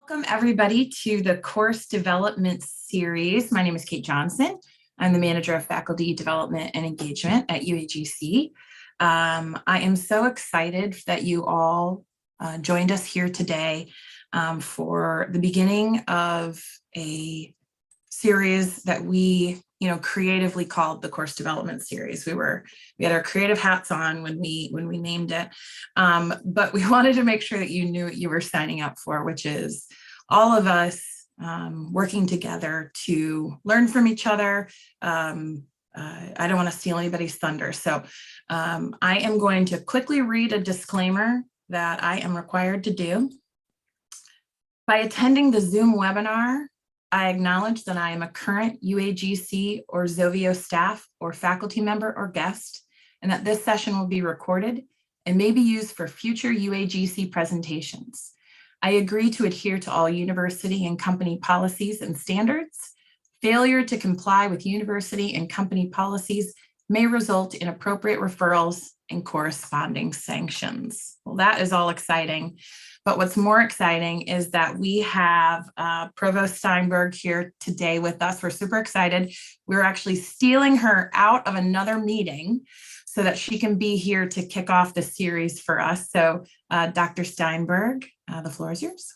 Welcome everybody to the course development series. My name is Kate Johnson. I'm the manager of faculty development and engagement at UAGC. I am so excited that you all joined us here today for the beginning of a series that we creatively called the course development series. We had our creative hats on when we named it, but we wanted to make sure that you knew what you were signing up for, which is all of us working together to learn from each other. I don't want to steal anybody's thunder, so I am going to quickly read a disclaimer that I am required to do. By attending the Zoom webinar, I acknowledge that I am a current UAGC or Zovio staff or faculty member or guest, and that this session will be recorded and may be used for future UAGC presentations. I agree to adhere to all university and company policies and standards. Failure to comply with university and company policies may result in appropriate referrals and corresponding sanctions. Well, that is all exciting. But what's more exciting is that we have Provost Steinberg here today with us. We're super excited. We're actually stealing her out of another meeting so that she can be here to kick off the series for us. So Dr. Steinberg, the floor is yours.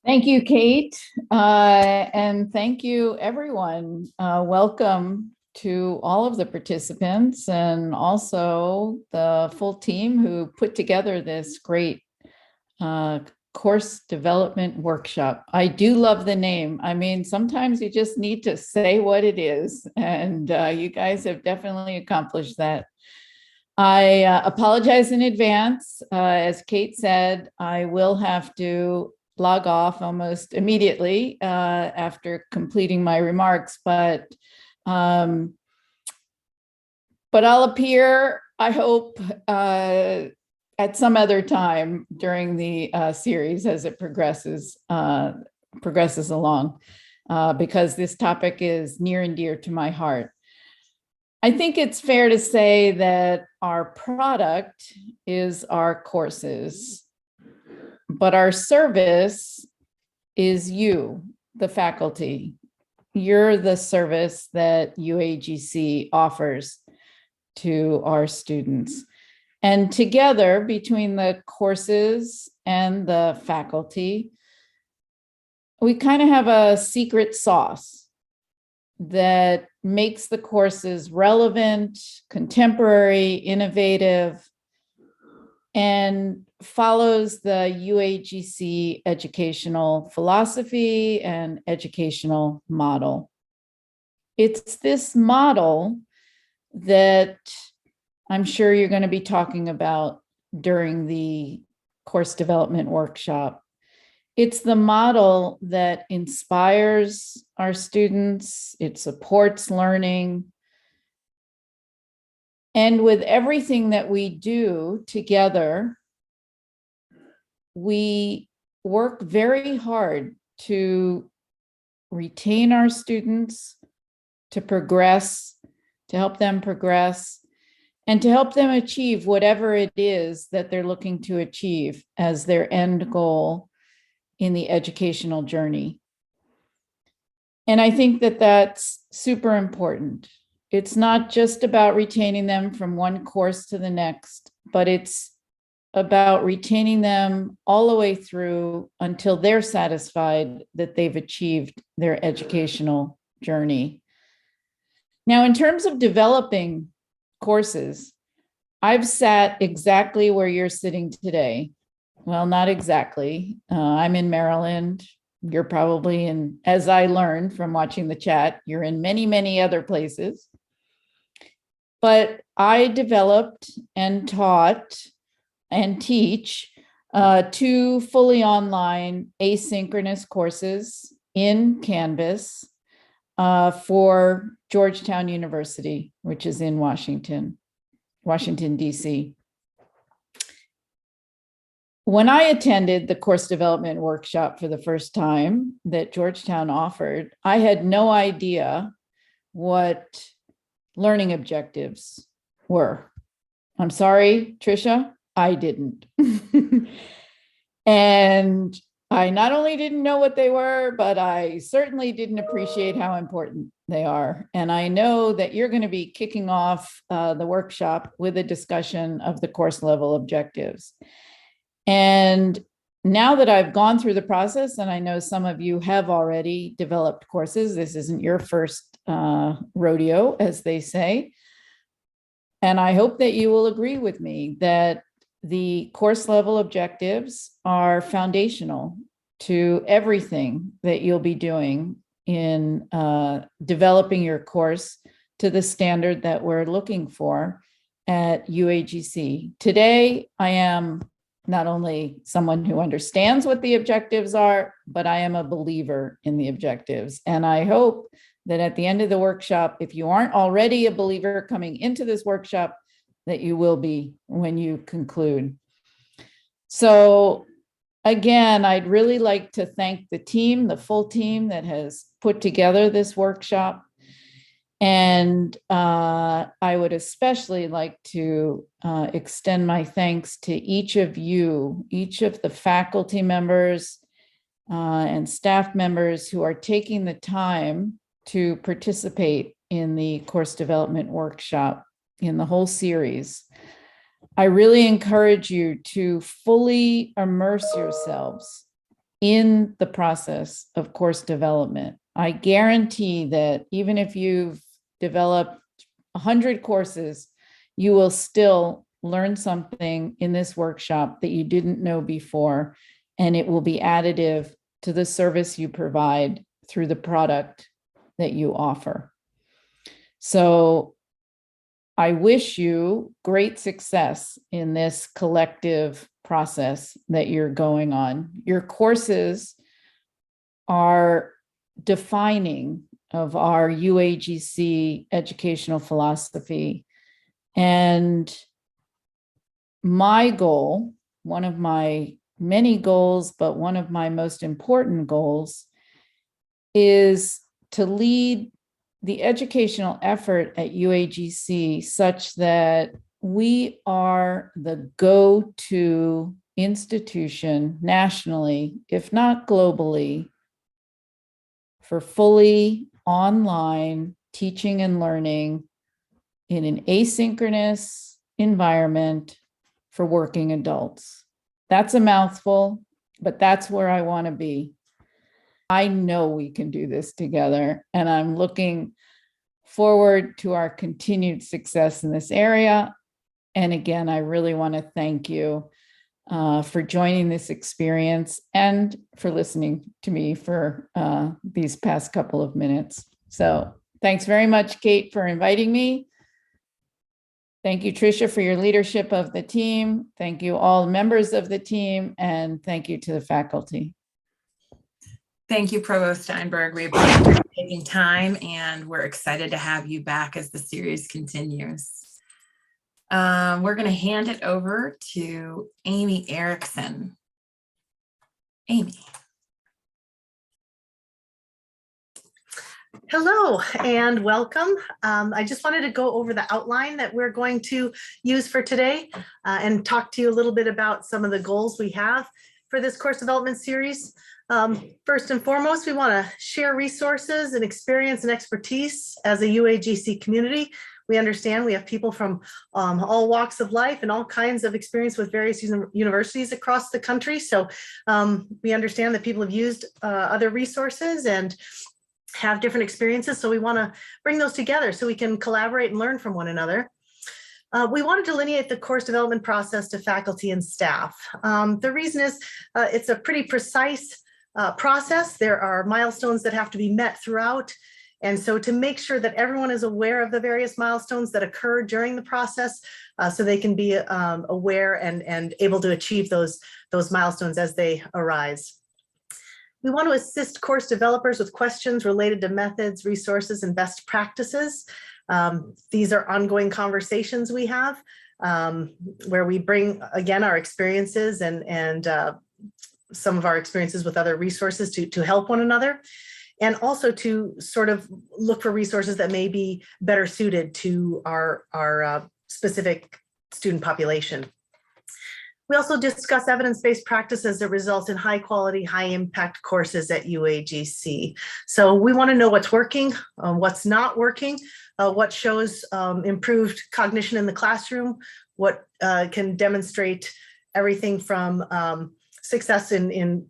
Thank you, Kate, and thank you, everyone. Welcome to all of the participants and also the full team who put together this great course development workshop. I do love the name. I mean, sometimes you just need to say what it is, and you guys have definitely accomplished that. I apologize in advance. As Kate said, I will have to log off almost immediately after completing my remarks, but I'll appear, I hope, at some other time during the series as it progresses along, because this topic is near and dear to my heart. I think it's fair to say that our product is our courses, but our service is you, the faculty. You're the service that UAGC offers to our students. And together, between the courses and the faculty, we kind of have a secret sauce that makes the courses relevant, contemporary, innovative, and follows the UAGC educational philosophy and educational model. It's this model that I'm sure you're going to be talking about during the course development workshop. It's the model that inspires our students, it supports learning, and with everything that we do together, we work very hard to retain our students, to progress, to help them progress, and to help them achieve whatever it is that they're looking to achieve as their end goal in the educational journey. And I think that that's super important. It's not just about retaining them from one course to the next, but it's about retaining them all the way through until they're satisfied that they've achieved their educational journey. Now, in terms of developing courses, I've sat exactly where you're sitting today. Well, not exactly. I'm in Maryland. You're probably in, as I learned from watching the chat, you're in many, many other places. But I developed and taught and teach 2 fully online asynchronous courses in Canvas for Georgetown University, which is in Washington, DC. When I attended the course development workshop for the first time that Georgetown offered, I had no idea what learning objectives were. I'm sorry, Tricia, I didn't. And I not only didn't know what they were, but I certainly didn't appreciate how important they are. And I know that you're going to be kicking off the workshop with a discussion of the course level objectives. And now that I've gone through the process, and I know some of you have already developed courses, this isn't your first rodeo, as they say. And I hope that you will agree with me that the course level objectives are foundational to everything that you'll be doing in developing your course to the standard that we're looking for at UAGC. Today, I am not only someone who understands what the objectives are, but I am a believer in the objectives. And I hope that at the end of the workshop, if you aren't already a believer coming into this workshop, that you will be when you conclude. So again, I'd really like to thank the team, the full team that has put together this workshop. And I would especially like to extend my thanks to each of you, each of the faculty members and staff members who are taking the time to participate in the course development workshop in the whole series. I really encourage you to fully immerse yourselves in the process of course development. I guarantee that even if you've developed 100 courses, you will still learn something in this workshop that you didn't know before, and it will be additive to the service you provide through the product that you offer. So I wish you great success in this collective process that you're going on. Your courses are defining of our UAGC educational philosophy. And my goal, one of my many goals, but one of my most important goals, is to lead the educational effort at UAGC such that we are the go-to institution nationally, if not globally, for fully online teaching and learning in an asynchronous environment for working adults. That's a mouthful, but that's where I want to be. I know we can do this together, and I'm looking forward to our continued success in this area. And again, I really want to thank you for joining this experience and for listening to me for these past couple of minutes. So thanks very much, Kate, for inviting me. Thank you, Tricia, for your leadership of the team. Thank you, all members of the team, and thank you to the faculty. Thank you, Provost Steinberg. We appreciate you taking time, and we're excited to have you back as the series continues. We're going to hand it over to Amy Erickson. Amy. Hello and welcome. I just wanted to go over the outline that we're going to use for today and talk to you a little bit about some of the goals we have for this course development series. First and foremost, we want to share resources and experience and expertise as a UAGC community. We understand we have people from all walks of life and all kinds of experience with various universities across the country. So we understand that people have used other resources and have different experiences. So we want to bring those together so we can collaborate and learn from one another. We want to delineate the course development process to faculty and staff. The reason is it's a pretty precise process. There are milestones that have to be met throughout. And so to make sure that everyone is aware of the various milestones that occur during the process so they can be aware and able to achieve those milestones as they arise. We want to assist course developers with questions related to methods, resources, and best practices. These are ongoing conversations we have where we bring, again, our experiences and some of our experiences with other resources to help one another, and also to sort of look for resources that may be better suited to our specific student population. We also discuss evidence-based practices that result in high quality, high impact courses at UAGC. So we want to know what's working, what's not working, what shows improved cognition in the classroom, what can demonstrate everything from success in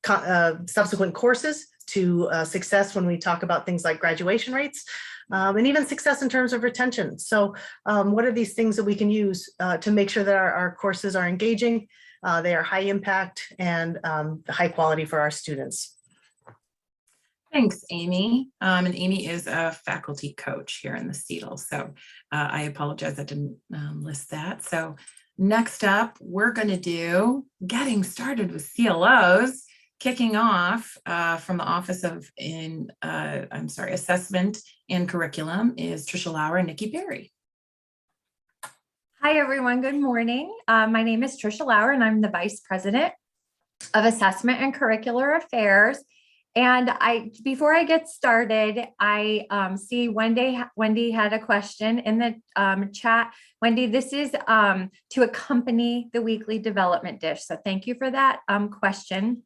subsequent courses to success when we talk about things like graduation rates, and even success in terms of retention. So what are these things that we can use to make sure that our courses are engaging, they are high impact and high quality for our students? Thanks, Amy. And Amy is a faculty coach here in the CETL. So I apologize, I didn't list that. So next up, we're going to do getting started with CLOs, kicking off from the Office of Assessment and Curriculum is Tricia Lauer and Nikki Perry. Hi, everyone. Good morning. My name is Tricia Lauer, and I'm the Vice President of Assessment and Curricular Affairs. And before I get started, I see Wendy had a question in the chat. Wendy, this is to accompany the weekly development dish. So thank you for that question.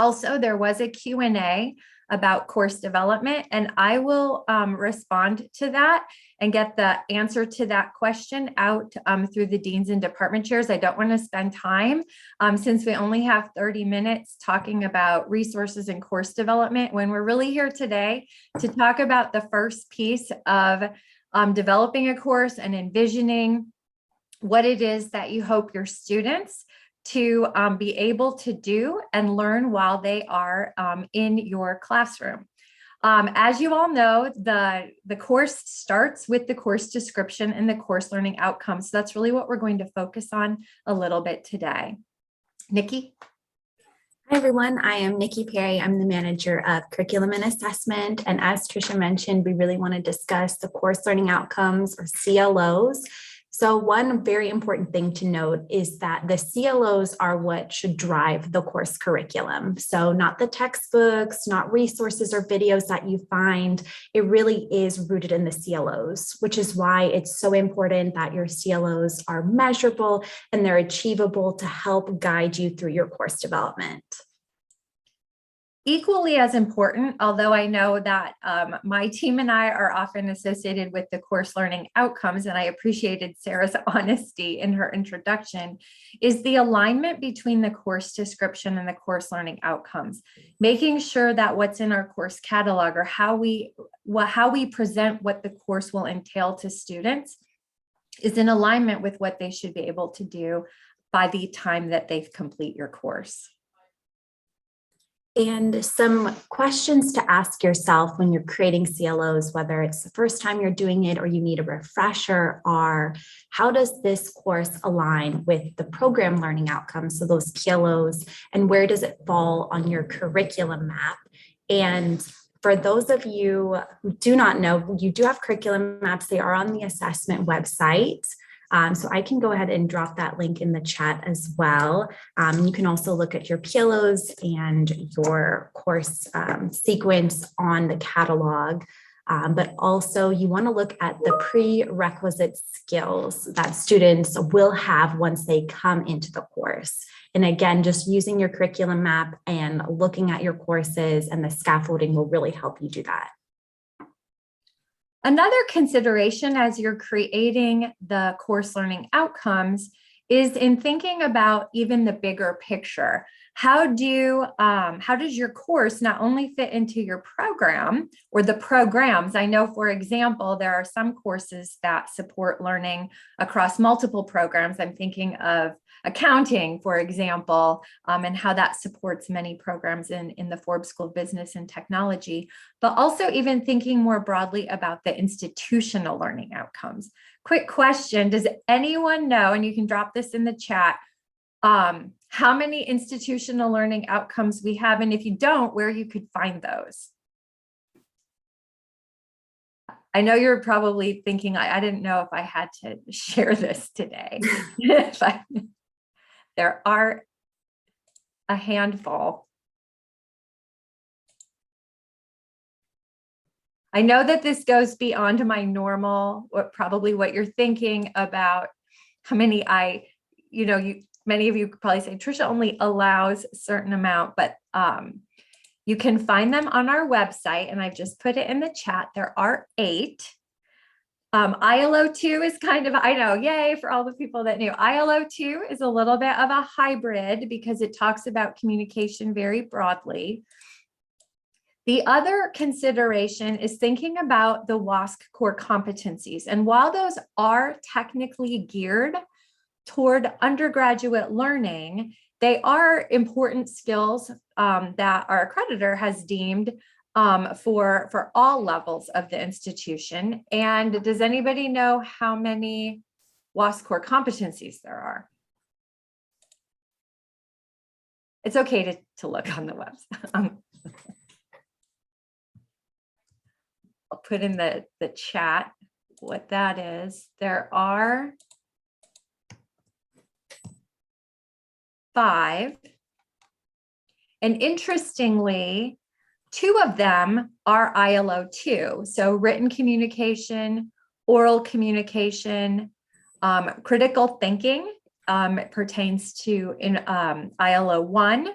Also, there was a Q&A about course development, and I will respond to that and get the answer to that question out through the deans and department chairs. I don't want to spend time since we only have 30 minutes talking about resources and course development, when we're really here today to talk about the first piece of developing a course and envisioning what it is that you hope your students to be able to do and learn while they are in your classroom. As you all know, the course starts with the course description and the course learning outcomes. So that's really what we're going to focus on a little bit today. Nikki? Hi, everyone. I am Nikki Perry. I'm the manager of curriculum and assessment. And as Tricia mentioned, we really want to discuss the course learning outcomes, or CLOs. So one very important thing to note is that the CLOs are what should drive the course curriculum. So not the textbooks, not resources or videos that you find. It really is rooted in the CLOs, which is why it's so important that your CLOs are measurable and they're achievable to help guide you through your course development. Equally as important, although I know that my team and I are often associated with the course learning outcomes, and I appreciated Sarah's honesty in her introduction, is the alignment between the course description and the course learning outcomes, making sure that what's in our course catalog, or how we present what the course will entail to students, is in alignment with what they should be able to do by the time that they complete your course. And some questions to ask yourself when you're creating CLOs, whether it's the first time you're doing it or you need a refresher, are how does this course align with the program learning outcomes, so those PLOs, and where does it fall on your curriculum map? And for those of you who do not know, you do have curriculum maps. They are on the assessment website. So I can go ahead and drop that link in the chat as well. You can also look at your PLOs and your course sequence on the catalog. But also you want to look at the prerequisite skills that students will have once they come into the course. And again, just using your curriculum map and looking at your courses and the scaffolding will really help you do that. Another consideration as you're creating the course learning outcomes is in thinking about even the bigger picture. How does your course not only fit into your program or the programs? I know, for example, there are some courses that support learning across multiple programs. I'm thinking of accounting, for example, and how that supports many programs in the Forbes School of Business and Technology, but also even thinking more broadly about the institutional learning outcomes. Quick question, does anyone know, and you can drop this in the chat, how many institutional learning outcomes we have, and if you don't, where you could find those? I know you're probably thinking, I didn't know if I had to share this today. There are a handful. I know that this goes beyond my normal, probably what you're thinking about how many many of you could probably say Trisha only allows a certain amount, but you can find them on our website, and I've just put it in the chat. There are 8. ILO 2 is kind of, I know, yay for all the people that knew. ILO 2 is a little bit of a hybrid because it talks about communication very broadly. The other consideration is thinking about the WASC core competencies. And while those are technically geared toward undergraduate learning, they are important skills that our accreditor has deemed for all levels of the institution. And does anybody know how many WASC core competencies there are? It's okay to look on the website. I'll put in the chat what that is. There are 5. And interestingly, 2 of them are ILO 2. So written communication, oral communication, critical thinking pertains to ILO 1.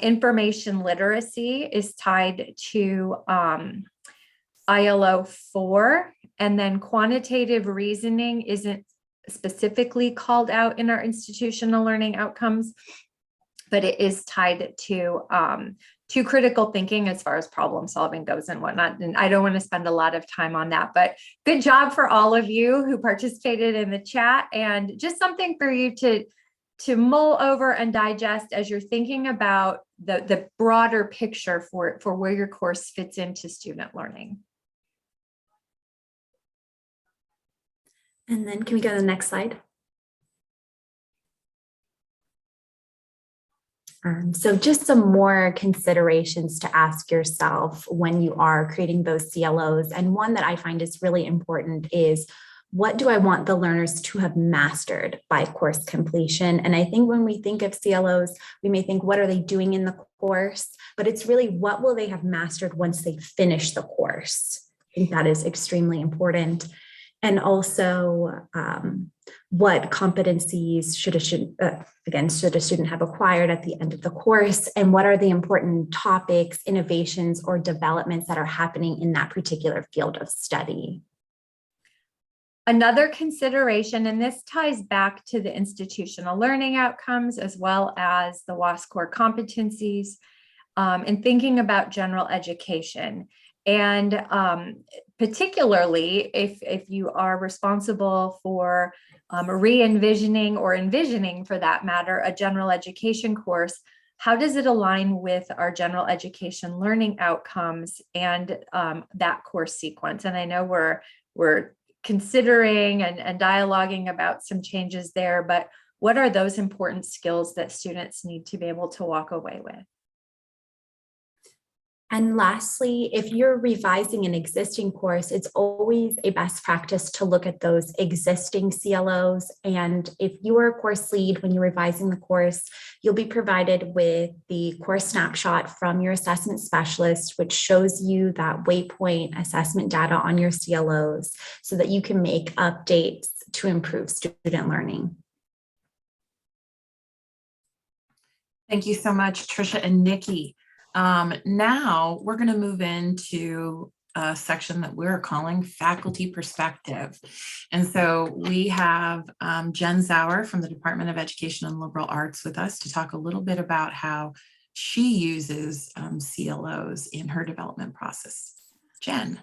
Information literacy is tied to ILO 4. And then quantitative reasoning isn't specifically called out in our institutional learning outcomes, but it is tied to critical thinking as far as problem solving goes and whatnot. And I don't want to spend a lot of time on that, but good job for all of you who participated in the chat, and just something for you to mull over and digest as you're thinking about the broader picture for where your course fits into student learning. And then can we go to the next slide? So just some more considerations to ask yourself when you are creating those CLOs. And one that I find is really important is, what do I want the learners to have mastered by course completion? And I think when we think of CLOs, we may think, what are they doing in the course? But it's really, what will they have mastered once they finish the course? I think that is extremely important. And also, what competencies should a student have acquired at the end of the course, and what are the important topics, innovations, or developments that are happening in that particular field of study? Another consideration, and this ties back to the institutional learning outcomes as well as the WASC core competencies, in thinking about general education. And particularly if you are responsible for re-envisioning or envisioning, for that matter, a general education course, how does it align with our general education learning outcomes and that course sequence? And I know we're considering and dialoguing about some changes there, but what are those important skills that students need to be able to walk away with? And lastly, if you're revising an existing course, it's always a best practice to look at those existing CLOs. And if you are a course lead, when you're revising the course, you'll be provided with the course snapshot from your assessment specialist, which shows you that waypoint assessment data on your CLOs so that you can make updates to improve student learning. Thank you so much, Trisha and Nikki. Now we're going to move into a section that we're calling faculty perspective. And so we have Jen Zauer from the Department of Education and Liberal Arts with us to talk a little bit about how she uses CLOs in her development process. Jen.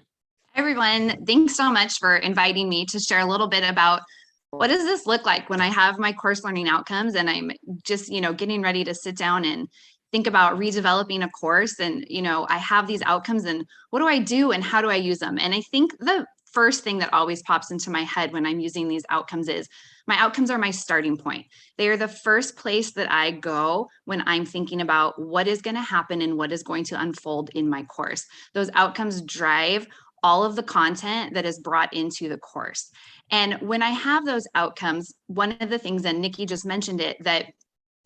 Hi, everyone. Thanks so much for inviting me to share a little bit about what does this look like when I have my course learning outcomes and I'm just, getting ready to sit down and think about redeveloping a course, and I have these outcomes, and what do I do and how do I use them? And I think the first thing that always pops into my head when I'm using these outcomes is my outcomes are my starting point. They are the first place that I go when I'm thinking about what is going to happen and what is going to unfold in my course. Those outcomes drive all of the content that is brought into the course. And when I have those outcomes, one of the things, and Nikki just mentioned it, that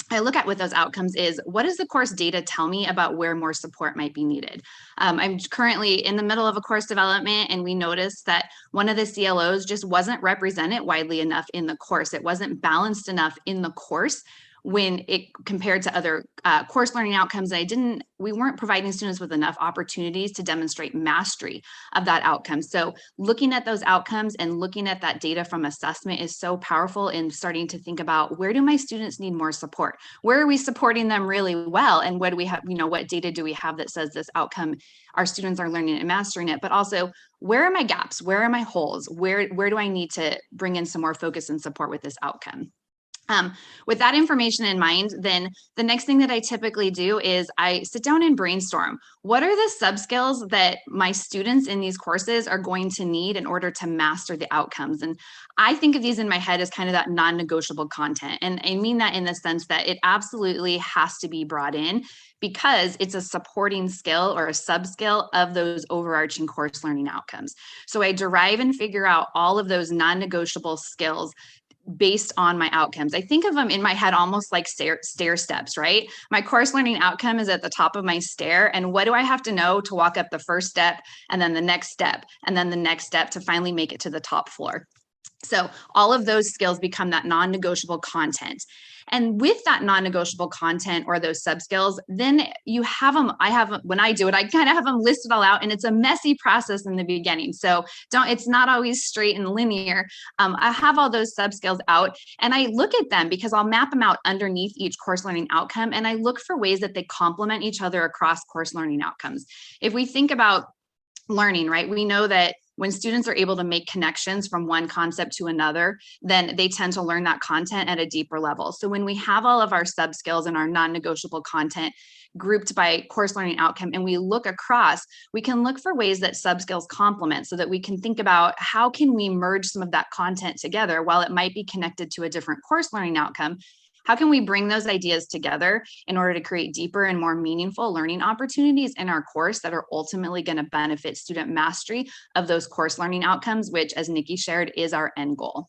I look at with those outcomes is, what does the course data tell me about where more support might be needed? I'm currently in the middle of a course development, and we noticed that one of the CLOs just wasn't represented widely enough in the course. It wasn't balanced enough in the course when it compared to other course learning outcomes. We weren't providing students with enough opportunities to demonstrate mastery of that outcome. So looking at those outcomes and looking at that data from assessment is so powerful in starting to think about, where do my students need more support? Where are we supporting them really well? And what do we have, what data do we have that says this outcome, our students are learning and mastering it? But also, where are my gaps? Where are my holes? Where do I need to bring in some more focus and support with this outcome? With that information in mind, then the next thing that I typically do is I sit down and brainstorm. What are the subskills that my students in these courses are going to need in order to master the outcomes? And I think of these in my head as kind of that non-negotiable content. And I mean that in the sense that it absolutely has to be brought in, because it's a supporting skill or a sub-skill of those overarching course learning outcomes. So I derive and figure out all of those non-negotiable skills based on my outcomes. I think of them in my head almost like stair steps, right? My course learning outcome is at the top of my stair. And what do I have to know to walk up the first step, and then the next step, and then the next step to finally make it to the top floor? So all of those skills become that non-negotiable content. And with that non-negotiable content or those sub-skills, then you have them. When I do it, I kind of have them listed all out, and it's a messy process in the beginning. So it's not always straight and linear. I have all those sub-skills out, and I look at them because I'll map them out underneath each course learning outcome. And I look for ways that they complement each other across course learning outcomes. If we think about learning, right, we know that when students are able to make connections from one concept to another, then they tend to learn that content at a deeper level. So when we have all of our sub-skills and our non-negotiable content grouped by course learning outcome, and we look across, we can look for ways that sub-skills complement, so that we can think about how can we merge some of that content together. While it might be connected to a different course learning outcome, how can we bring those ideas together in order to create deeper and more meaningful learning opportunities in our course that are ultimately going to benefit student mastery of those course learning outcomes, which, as Nikki shared, is our end goal.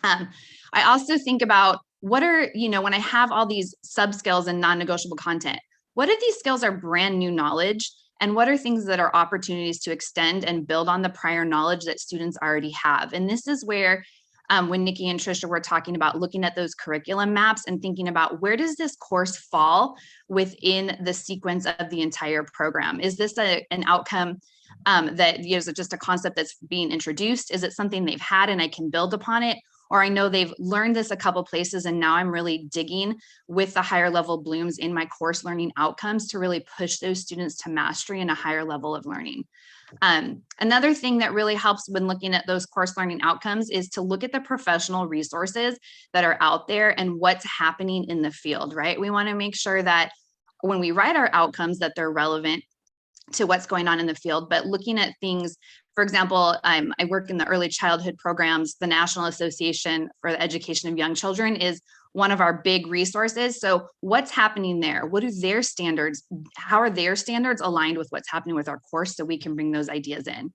I also think about when I have all these sub-skills and non-negotiable content, what if these skills are brand new knowledge? And what are things that are opportunities to extend and build on the prior knowledge that students already have? And this is where when Nikki and Trisha were talking about looking at those curriculum maps and thinking about, where does this course fall within the sequence of the entire program? Is this an outcome that is just a concept that's being introduced? Is it something they've had and I can build upon it? Or I know they've learned this a couple places, and now I'm really digging with the higher level blooms in my course learning outcomes to really push those students to mastery and a higher level of learning. Another thing that really helps when looking at those course learning outcomes is to look at the professional resources that are out there and what's happening in the field, right? We want to make sure that when we write our outcomes that they're relevant to what's going on in the field, but looking at things, for example, I work in the early childhood programs. The National Association for the Education of Young Children is one of our big resources. So what's happening there? What are their standards? How are their standards aligned with what's happening with our course, so we can bring those ideas in?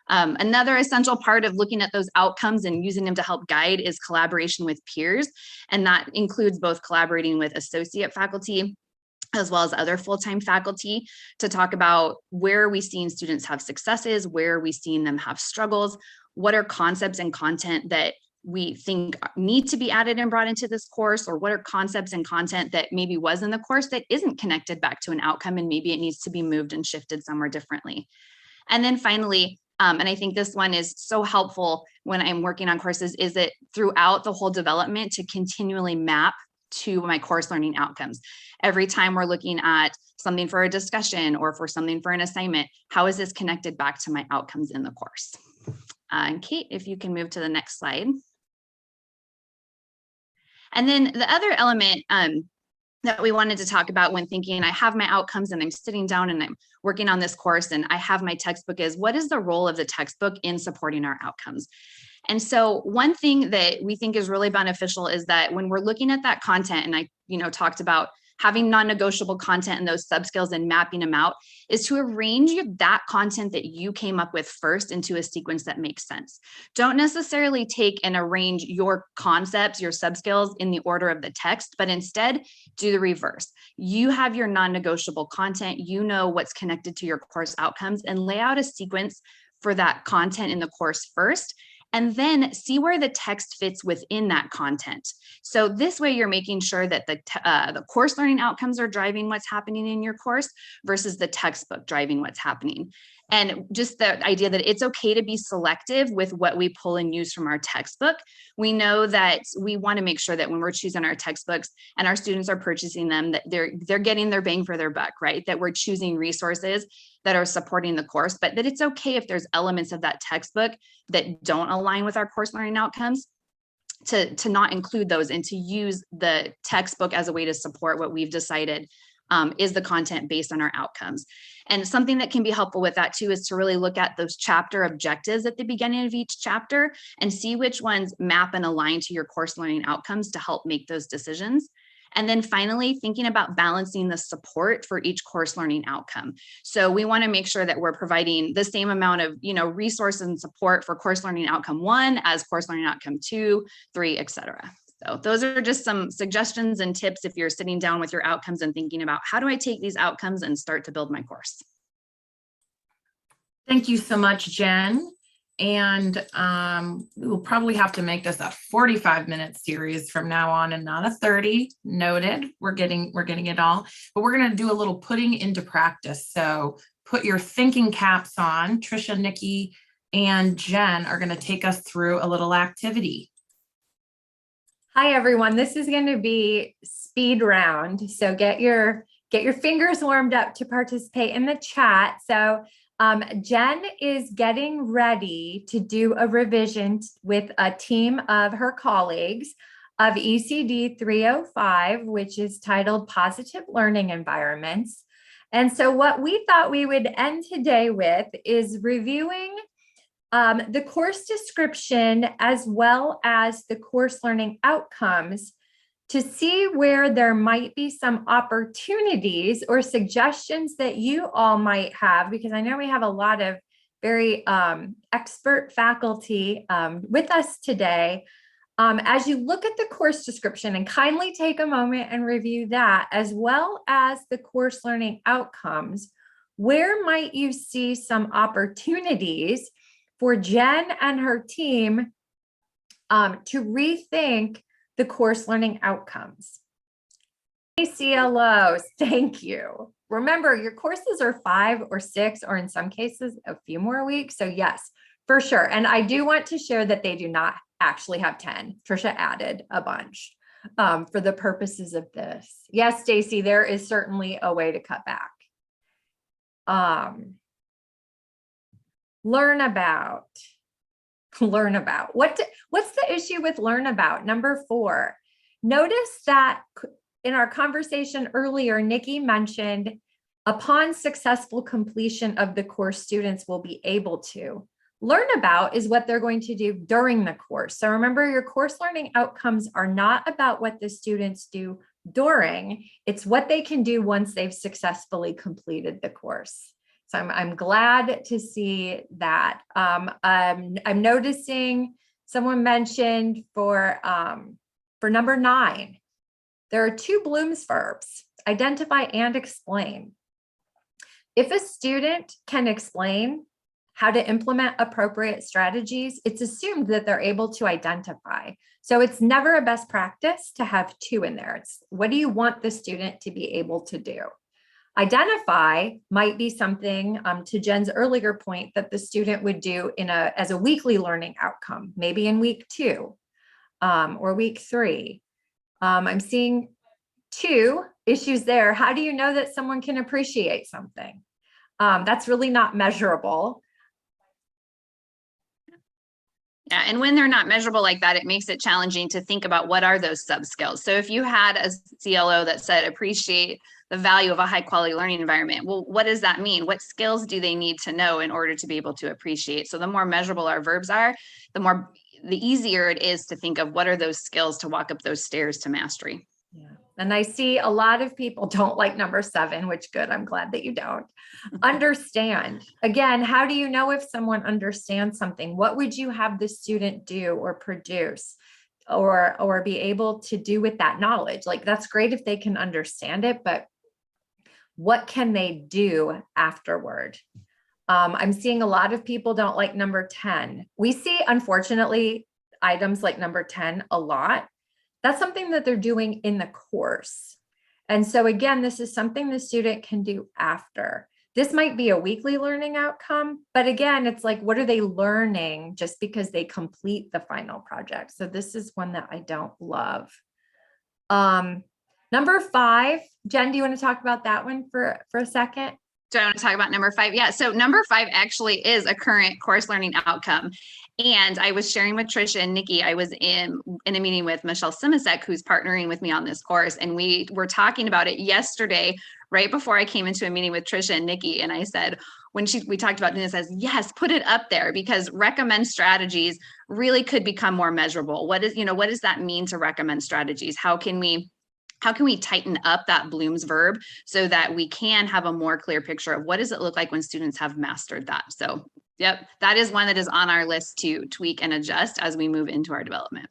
Another essential part of looking at those outcomes and using them to help guide is collaboration with peers. And that includes both collaborating with associate faculty as well as other full-time faculty to talk about, where are we seeing students have successes? Where are we seeing them have struggles? What are concepts and content that we think need to be added and brought into this course? Or what are concepts and content that maybe was in the course that isn't connected back to an outcome, and maybe it needs to be moved and shifted somewhere differently? And then finally, and I think this one is so helpful when I'm working on courses, is that throughout the whole development to continually map to my course learning outcomes. Every time we're looking at something for a discussion or for something for an assignment, how is this connected back to my outcomes in the course? And Kate, if you can move to the next slide. And then the other element that we wanted to talk about when thinking, I have my outcomes and I'm sitting down and I'm working on this course and I have my textbook, is what is the role of the textbook in supporting our outcomes? And so one thing that we think is really beneficial is that when we're looking at that content, and I talked about having non-negotiable content and those sub-skills and mapping them out is to arrange that content that you came up with first into a sequence that makes sense. Don't necessarily take and arrange your concepts, your sub-skills in the order of the text, but instead do the reverse. You have your non-negotiable content, you know what's connected to your course outcomes, and lay out a sequence for that content in the course first, and then see where the text fits within that content. So this way you're making sure that the course learning outcomes are driving what's happening in your course versus the textbook driving what's happening. And just the idea that it's okay to be selective with what we pull and use from our textbook. We know that we want to make sure that when we're choosing our textbooks and our students are purchasing them, that they're getting their bang for their buck, right? That we're choosing resources that are supporting the course, but that it's okay if there's elements of that textbook that don't align with our course learning outcomes, to not include those and to use the textbook as a way to support what we've decided is the content based on our outcomes. And something that can be helpful with that too is to really look at those chapter objectives at the beginning of each chapter and see which ones map and align to your course learning outcomes to help make those decisions. And then finally, thinking about balancing the support for each course learning outcome. So we want to make sure that we're providing the same amount of, resources and support for course learning outcome 1 as course learning outcome 2, 3, etc. So those are just some suggestions and tips if you're sitting down with your outcomes and thinking about how do I take these outcomes and start to build my course. Thank you so much, Jen. And we'll probably have to make this a 45-minute series from now on and not a 30. Noted. We're getting it all, but we're going to do a little putting into practice. So put your thinking caps on. Trisha, Nikki, and Jen are going to take us through a little activity. Hi, everyone. This is going to be speed round. So get your fingers warmed up to participate in the chat. So Jen is getting ready to do a revision with a team of her colleagues of ECD 305, which is titled Positive Learning Environments. And so what we thought we would end today with is reviewing the course description as well as the course learning outcomes to see where there might be some opportunities or suggestions that you all might have, because I know we have a lot of very expert faculty with us today. As you look at the course description, and kindly take a moment and review that, as well as the course learning outcomes, where might you see some opportunities for Jen and her team to rethink the course learning outcomes? CLOs, thank you. Remember, your courses are 5 or 6, or in some cases, a few more weeks. So yes, for sure. And I do want to share that they do not actually have 10. Trisha added a bunch for the purposes of this. Yes, Stacy, there is certainly a way to cut back. Learn about. What's the issue with learn about? Number 4, notice that in our conversation earlier, Nikki mentioned upon successful completion of the course, students will be able to. Learn about is what they're going to do during the course. So remember, your course learning outcomes are not about what the students do during, it's what they can do once they've successfully completed the course. So I'm glad to see that. I'm noticing someone mentioned for number 9, there are 2 Bloom's verbs, identify and explain. If a student can explain how to implement appropriate strategies, it's assumed that they're able to identify. So it's never a best practice to have 2 in there. It's what do you want the student to be able to do? Identify might be something, to Jen's earlier point, that the student would do as a weekly learning outcome, maybe in week 2 or week 3. I'm seeing 2 issues there. How do you know that someone can appreciate something? That's really not measurable. Yeah, and when they're not measurable like that, it makes it challenging to think about what are those sub skills. So if you had a CLO that said appreciate the value of a high quality learning environment, well, what does that mean? What skills do they need to know in order to be able to appreciate? So the more measurable our verbs are, the easier it is to think of what are those skills to walk up those stairs to mastery. Yeah. And I see a lot of people don't like number 7, which good. I'm glad that you don't. Understand. Again, how do you know if someone understands something? What would you have the student do or produce or be able to do with that knowledge? Like, that's great if they can understand it, but what can they do afterward? I'm seeing a lot of people don't like number 10. We see, unfortunately, items like number 10 a lot. That's something that they're doing in the course. And so again, this is something the student can do after. This might be a weekly learning outcome, but again, it's like, what are they learning just because they complete the final project? So this is one that I don't love. Number 5, Jen, do you want to talk about that one for a second? Do I want to talk about number 5? Yeah. So number 5 actually is a current course learning outcome. And I was sharing with Trisha and Nikki, I was in a meeting with Michelle Simasek, who's partnering with me on this course. And we were talking about it yesterday, right before I came into a meeting with Trisha and Nikki. And I said, when we talked about doing this, as yes, put it up there, because recommend strategies really could become more measurable. What does that mean to recommend strategies? How can we tighten up that Bloom's verb so that we can have a more clear picture of what does it look like when students have mastered that? So, yep, that is one that is on our list to tweak and adjust as we move into our development.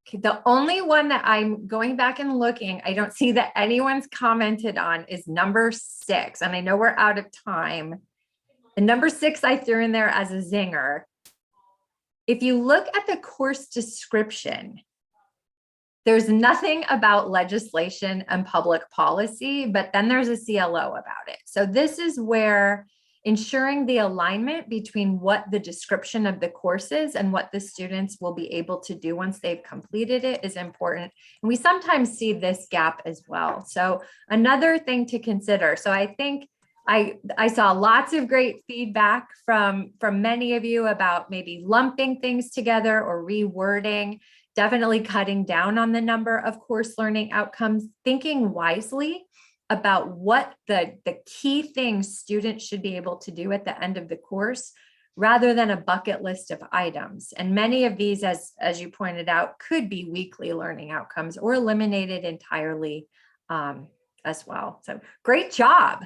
Okay, the only one that I'm going back and looking, I don't see that anyone's commented on, is number 6. And I know we're out of time. And number 6, I threw in there as a zinger. If you look at the course description, there's nothing about legislation and public policy, but then there's a CLO about it. So this is where ensuring the alignment between what the description of the course is and what the students will be able to do once they've completed it is important. And we sometimes see this gap as well. So another thing to consider. So I think I saw lots of great feedback from many of you about maybe lumping things together or rewording. Definitely cutting down on the number of course learning outcomes, thinking wisely about what the key things students should be able to do at the end of the course, rather than a bucket list of items. And many of these, as you pointed out, could be weekly learning outcomes or eliminated entirely as well. So great job.